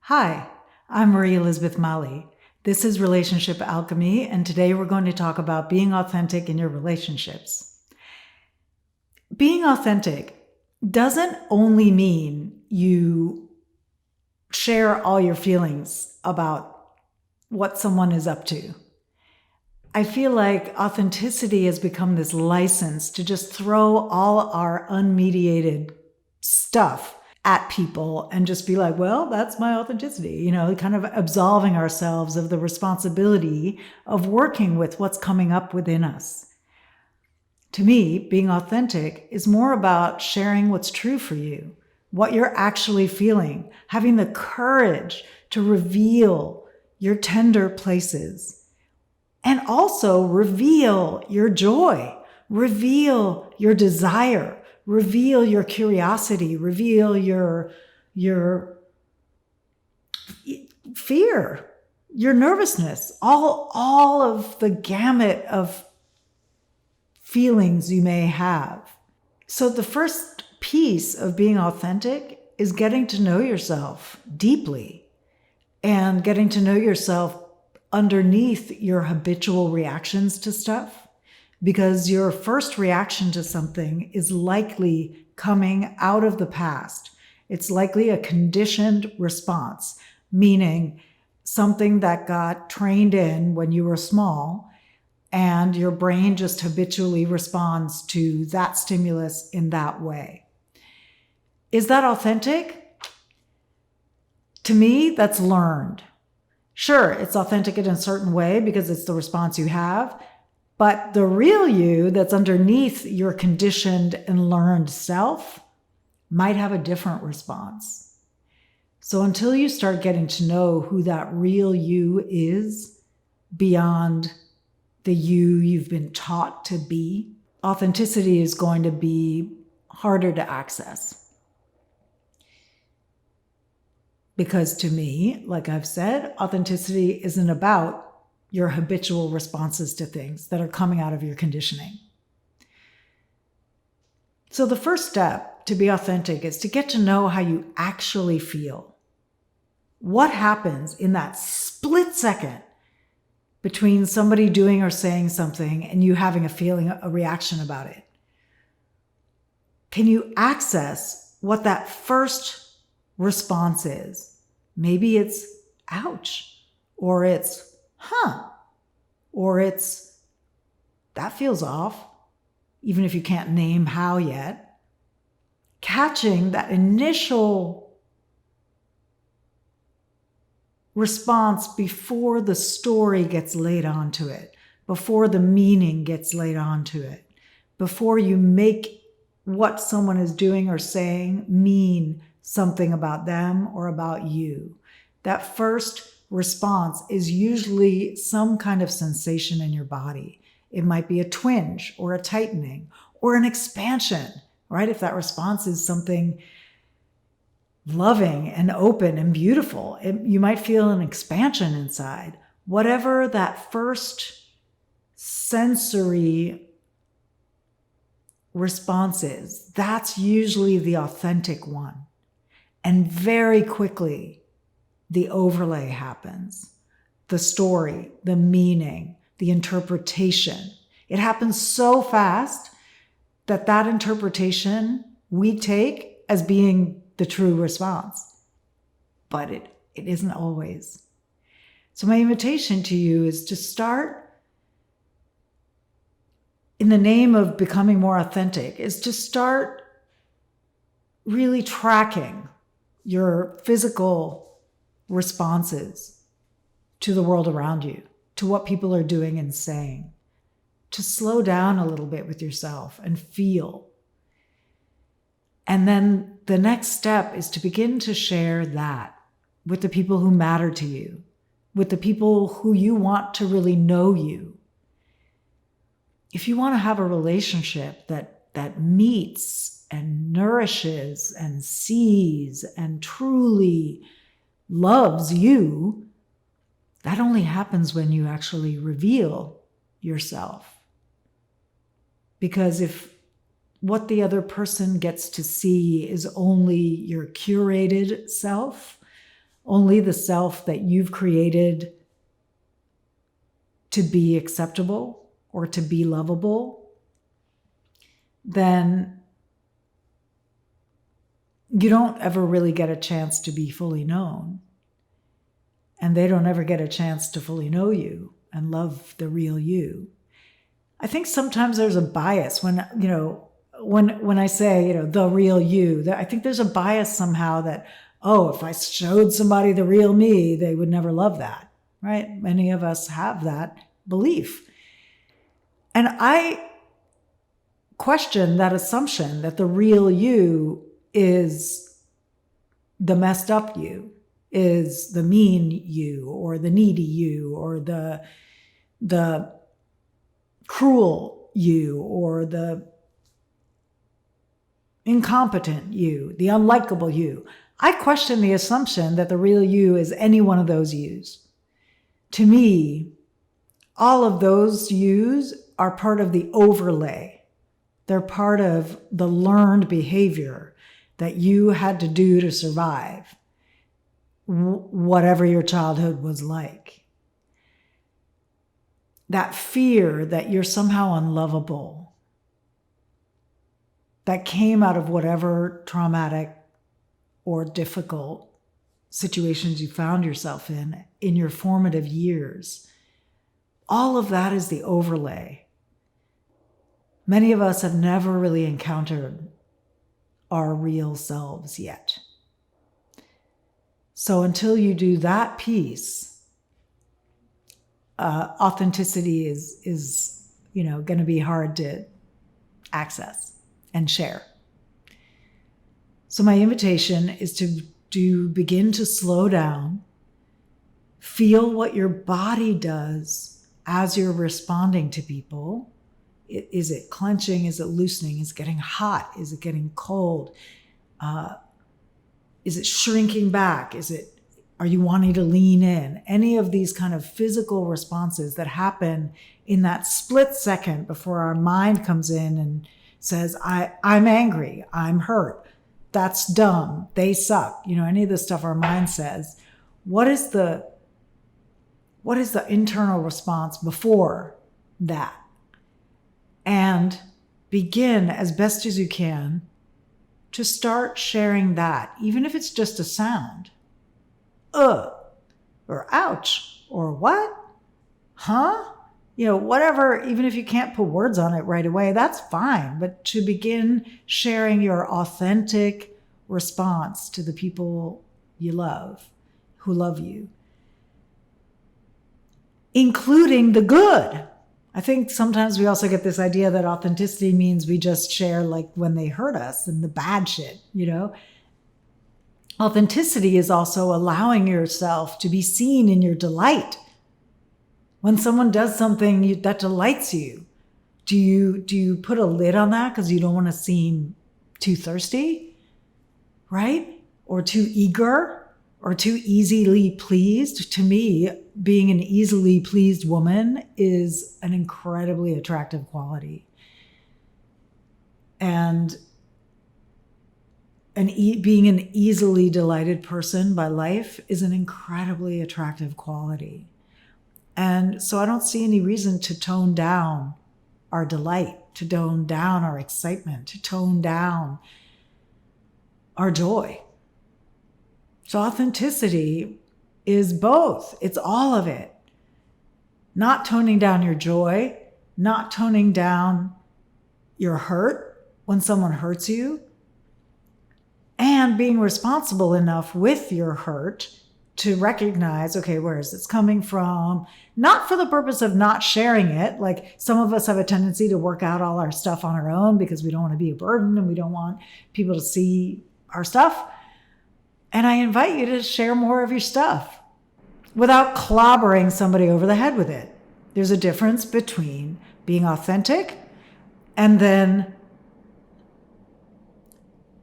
Hi, I'm Marie Elizabeth Mali. This is Relationship Alchemy, and today we're going to talk about being authentic in your relationships. Being authentic doesn't only mean you share all your feelings about what someone is up to. I feel like authenticity has become this license to just throw all our unmediated stuff at people and just be like, well, that's my authenticity, kind of absolving ourselves of the responsibility of working with what's coming up within us. To me, being authentic is more about sharing what's true for you, what you're actually feeling, having the courage to reveal your tender places, and also reveal your joy, reveal your desire, reveal your curiosity, reveal your fear, your nervousness, all of the gamut of feelings you may have. So the first piece of being authentic is getting to know yourself deeply and getting to know yourself underneath your habitual reactions to stuff, because your first reaction to something is likely coming out of the past. It's likely a conditioned response, meaning something that got trained in when you were small, and your brain just habitually responds to that stimulus in that way. Is that authentic? To me, that's learned. Sure, it's authentic in a certain way because it's the response you have, but the real you that's underneath your conditioned and learned self might have a different response. So until you start getting to know who that real you is beyond the you've been taught to be, authenticity is going to be harder to access. Because to me, like I've said, authenticity isn't about your habitual responses to things that are coming out of your conditioning. So the first step to be authentic is to get to know how you actually feel. What happens in that split second between somebody doing or saying something and you having a feeling, a reaction about it? Can you access what that first response is? Maybe it's ouch, or it's or it's that feels off, even if you can't name how yet. Catching that initial response before the story gets laid onto it, before the meaning gets laid onto it, before you make what someone is doing or saying mean something about them or about you. That first response is usually some kind of sensation in your body. It might be a twinge or a tightening or an expansion, right? If that response is something loving and open and beautiful, you might feel an expansion inside. Whatever that first sensory response is, that's usually the authentic one. And very quickly, the overlay happens. The story, the meaning, the interpretation. It happens so fast that that interpretation we take as being the true response. But it isn't always. So my invitation to you is to start, in the name of becoming more authentic, is to start really tracking your physical responses to the world around you, to what people are doing and saying, to slow down a little bit with yourself and feel. And then the next step is to begin to share that with the people who matter to you, with the people who you want to really know you. If you want to have a relationship that meets and nourishes and sees and truly loves you, that only happens when you actually reveal yourself. Because if what the other person gets to see is only your curated self, only the self that you've created to be acceptable or to be lovable, then you don't ever really get a chance to be fully known. And they don't ever get a chance to fully know you and love the real you. I think sometimes there's a bias when I say, the real you, I think there's a bias somehow that, if I showed somebody the real me, they would never love that, right? Many of us have that belief. And I question that assumption that the real you is the messed up you, is the mean you, or the needy you, or the cruel you, or the incompetent you, the unlikable you. I question the assumption that the real you is any one of those yous. To me, all of those yous are part of the overlay. They're part of the learned behavior that you had to do to survive, whatever your childhood was like. That fear that you're somehow unlovable, that came out of whatever traumatic or difficult situations you found yourself in your formative years. All of that is the overlay. Many of us have never really encountered our real selves yet. So until you do that piece, authenticity is going to be hard to access and share. So my invitation is to begin to slow down, feel what your body does as you're responding to people. Is it clenching? Is it loosening? Is it getting hot? Is it getting cold? Is it shrinking back? Are you wanting to lean in? Any of these kind of physical responses that happen in that split second before our mind comes in and says, I'm angry, I'm hurt, that's dumb, they suck. Any of the stuff our mind says. What is the internal response before that? And begin as best as you can to start sharing that, even if it's just a sound. Or ouch, or what? Huh? Whatever, even if you can't put words on it right away, that's fine. But to begin sharing your authentic response to the people you love, who love you, including the good. I think sometimes we also get this idea that authenticity means we just share like when they hurt us and the bad shit, Authenticity is also allowing yourself to be seen in your delight. When someone does something that delights you, do you put a lid on that because you don't want to seem too thirsty, right? Or too eager, or too easily pleased? To me, being an easily pleased woman is an incredibly attractive quality. And being an easily delighted person by life is an incredibly attractive quality. And so I don't see any reason to tone down our delight, to tone down our excitement, to tone down our joy. So authenticity is both. It's all of it. Not toning down your joy, not toning down your hurt when someone hurts you, and being responsible enough with your hurt to recognize, okay, where is this coming from? Not for the purpose of not sharing it. Like some of us have a tendency to work out all our stuff on our own because we don't want to be a burden and we don't want people to see our stuff. And I invite you to share more of your stuff without clobbering somebody over the head with it. There's a difference between being authentic and then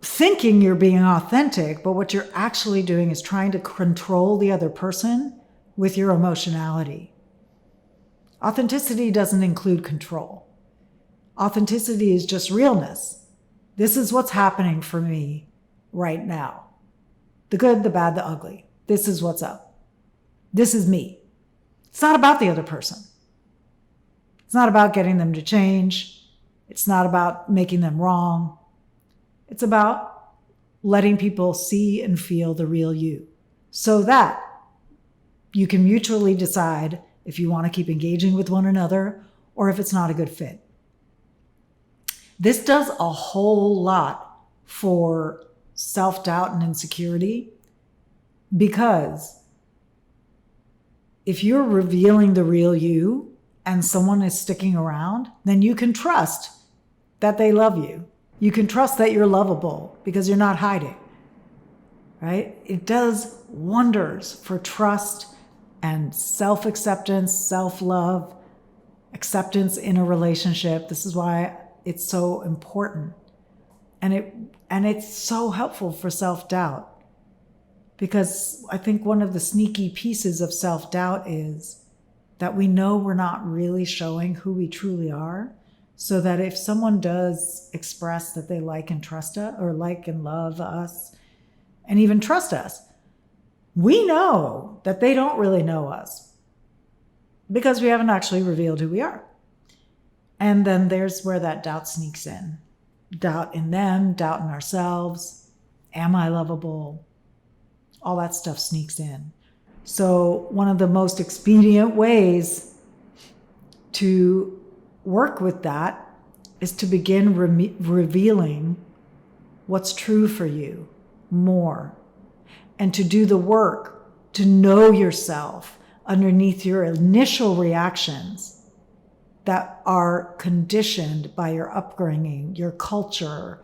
thinking you're being authentic, but what you're actually doing is trying to control the other person with your emotionality. Authenticity doesn't include control. Authenticity is just realness. This is what's happening for me right now. The good, the bad, the ugly. This is what's up. This is me. It's not about the other person. It's not about getting them to change. It's not about making them wrong. It's about letting people see and feel the real you so that you can mutually decide if you want to keep engaging with one another or if it's not a good fit. This does a whole lot for self-doubt and insecurity, because if you're revealing the real you and someone is sticking around, then you can trust that they love you. You can trust that you're lovable because you're not hiding, right? It does wonders for trust and self-acceptance, self-love, acceptance in a relationship. This is why it's so important. And it's so helpful for self-doubt, because I think one of the sneaky pieces of self-doubt is that we know we're not really showing who we truly are, so that if someone does express that they like and trust us, or like and love us, and even trust us, we know that they don't really know us because we haven't actually revealed who we are. And then there's where that doubt sneaks in. Doubt in them, doubt in ourselves. Am I lovable? All that stuff sneaks in. So one of the most expedient ways to work with that is to begin revealing what's true for you more, and to do the work to know yourself underneath your initial reactions that are conditioned by your upbringing, your culture,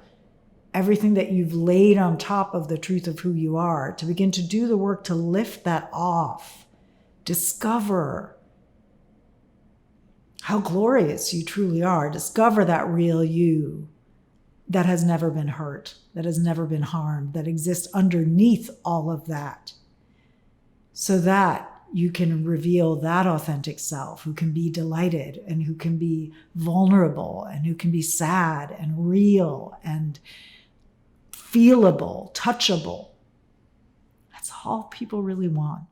everything that you've laid on top of the truth of who you are, to begin to do the work to lift that off, discover how glorious you truly are, discover that real you that has never been hurt, that has never been harmed, that exists underneath all of that, so that you can reveal that authentic self who can be delighted and who can be vulnerable and who can be sad and real and feelable, touchable. That's all people really want.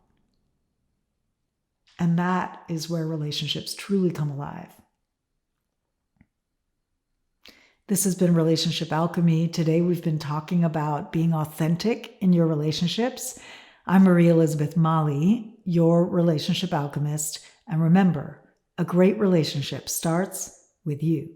And that is where relationships truly come alive. This has been Relationship Alchemy. Today we've been talking about being authentic in your relationships. I'm Marie Elizabeth Mali, your relationship alchemist. And remember, a great relationship starts with you.